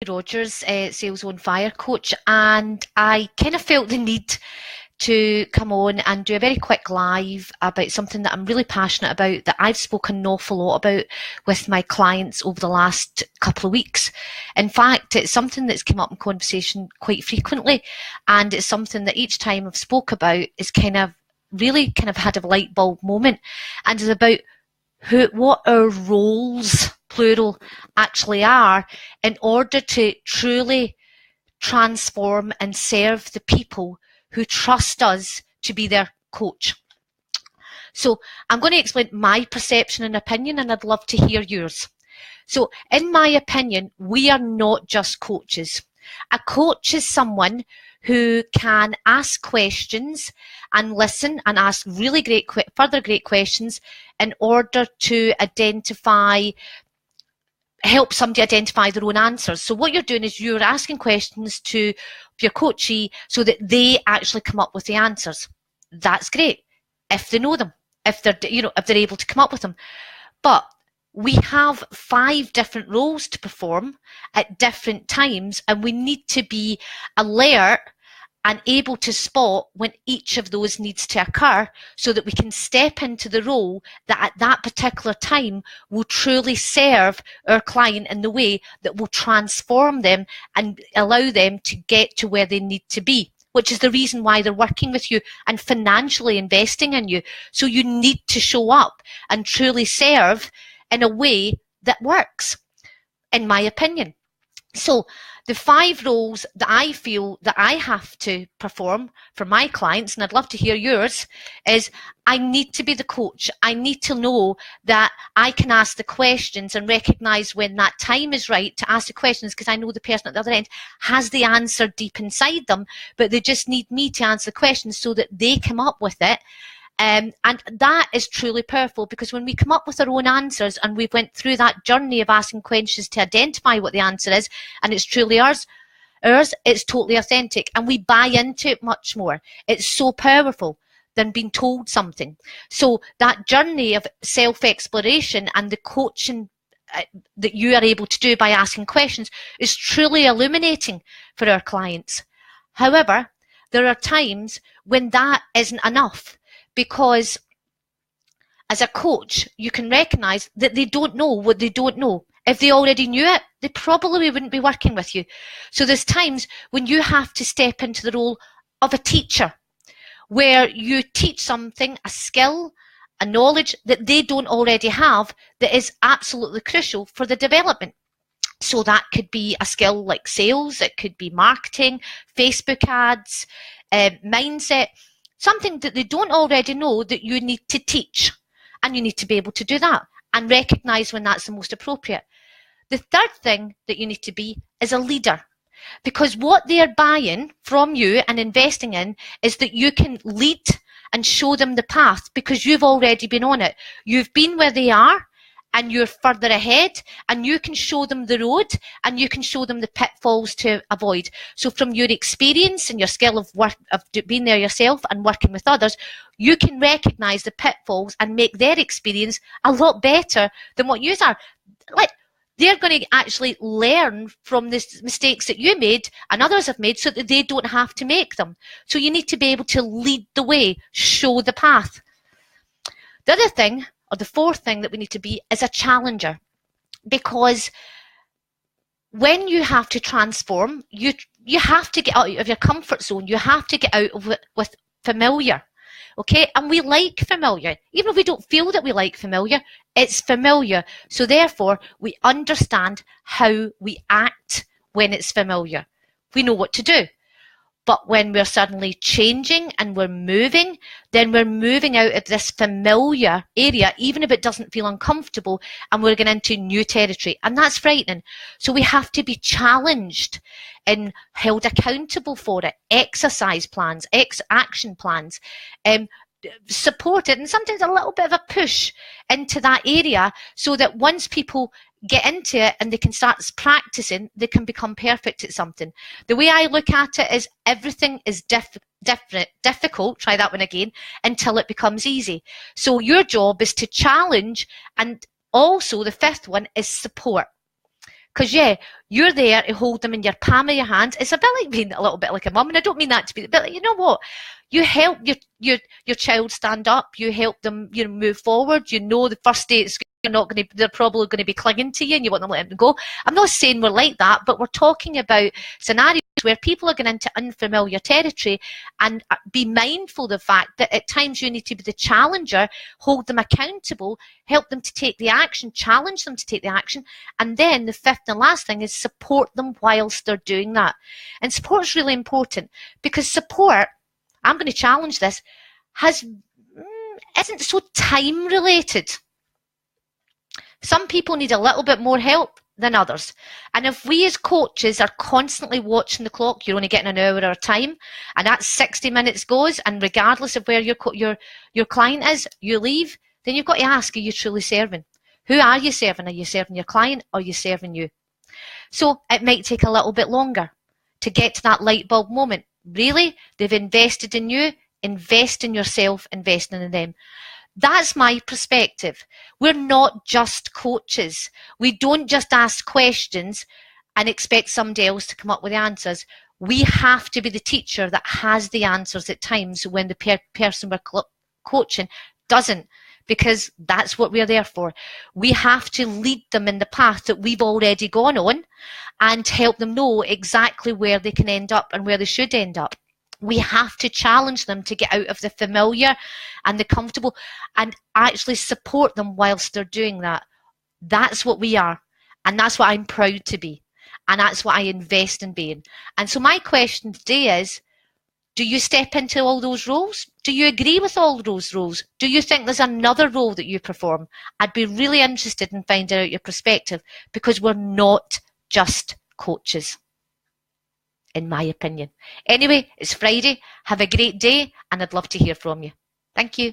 Rogers, Sales on Fire coach, and I kind of felt the need to come on and do a very quick live about something that I'm really passionate about, that I've spoken an awful lot about with my clients over the last couple of weeks. In fact, it's something that's come up in conversation quite frequently, and it's something that each time I've spoke about is really had a light bulb moment, and is about what our roles, plural, actually are in order to truly transform and serve the people who trust us to be their coach. So I'm going to explain my perception and opinion, and I'd love to hear yours. So in my opinion, we are not just coaches. A coach is someone who can ask questions and listen and ask really further great questions in order to help somebody identify their own answers. So what you're doing is you're asking questions to your coachee so that they actually come up with the answers. That's great if they know them, if they're able to come up with them. But we have 5 different roles to perform at different times, and we need to be alert and able to spot when each of those needs to occur, so that we can step into the role that at that particular time will truly serve our client in the way that will transform them and allow them to get to where they need to be, which is the reason why they're working with you and financially investing in you. So you need to show up and truly serve in a way that works, in my opinion. So the 5 roles that I feel that I have to perform for my clients, and I'd love to hear yours, is I need to be the coach. I need to know that I can ask the questions and recognize when that time is right to ask the questions, because I know the person at the other end has the answer deep inside them, but they just need me to answer the questions so that they come up with it. And that is truly powerful, because when we come up with our own answers and we've went through that journey of asking questions to identify what the answer is, and it's truly ours, it's totally authentic, and we buy into it much more. It's so powerful than being told something. So that journey of self-exploration and the coaching that you are able to do by asking questions is truly illuminating for our clients. However, there are times when that isn't enough, because as a coach, you can recognize that they don't know what they don't know. If they already knew it, they probably wouldn't be working with you. So there's times when you have to step into the role of a teacher, where you teach something, a skill, a knowledge that they don't already have, that is absolutely crucial for the development. So that could be a skill like sales, it could be marketing, Facebook ads, mindset, something that they don't already know that you need to teach, and you need to be able to do that and recognize when that's the most appropriate. The third thing that you need to be is a leader, because what they're buying from you and investing in is that you can lead and show them the path, because you've already been on it. You've been where they are, and you're further ahead, and you can show them the road, and you can show them the pitfalls to avoid. So from your experience and your skill of being there yourself and working with others, you can recognize the pitfalls and make their experience a lot better than what you are. Like, they're going to actually learn from the mistakes that you made and others have made, so that they don't have to make them. So you need to be able to lead the way, show the path. The other thing, or the fourth thing that we need to be, is a challenger, because when you have to transform, you have to get out of your comfort zone. You have to get out of it with familiar. Okay, and we like familiar. Even if we don't feel that we like familiar, it's familiar. So therefore, we understand how we act when it's familiar. We know what to do. But when we're suddenly changing and we're moving, then we're moving out of this familiar area, even if it doesn't feel uncomfortable, and we're going into new territory. And that's frightening. So we have to be challenged and held accountable for it. Exercise plans, action plans, supported, and sometimes a little bit of a push into that area, so that once people get into it and they can start practicing, they can become perfect at something. The way I look at it is everything is difficult, try that one again, until it becomes easy. So your job is to challenge, and also the fifth one is support. Because yeah, You're there to hold them in your palm of your hand. It's a bit like being a little bit like a mum, and I don't mean that to be, but you know what? You help your child stand up. You help them, move forward. You know the first day they're probably going to be clinging to you, and you want them to let them go. I'm not saying we're like that, but we're talking about scenarios where people are going into unfamiliar territory, and be mindful of the fact that at times you need to be the challenger, hold them accountable, help them to take the action, challenge them to take the action, and then the fifth and last thing is support them whilst they're doing that. And support is really important, because support, I'm going to challenge this, isn't so time related. Some people need a little bit more help than others. And if we as coaches are constantly watching the clock, you're only getting an hour or a time, and that 60 minutes goes, and regardless of where your client is, you leave, then you've got to ask, are you truly serving? Who are you serving? Are you serving your client, or are you serving you? So it might take a little bit longer to get to that light bulb moment. Really, they've invested in you, invest in yourself, investing in them. That's my perspective. We're not just coaches. We don't just ask questions and expect somebody else to come up with the answers. We have to be the teacher that has the answers at times when the person we're coaching doesn't, because that's what we're there for. We have to lead them in the path that we've already gone on and help them know exactly where they can end up and where they should end up. We have to challenge them to get out of the familiar and the comfortable and actually support them whilst they're doing that. That's what we are. And that's what I'm proud to be. And that's what I invest in being. And so my question today is, do you step into all those roles? Do you agree with all those roles? Do you think there's another role that you perform? I'd be really interested in finding out your perspective, because we're not just coaches, in my opinion. Anyway, it's Friday. Have a great day, and I'd love to hear from you. Thank you.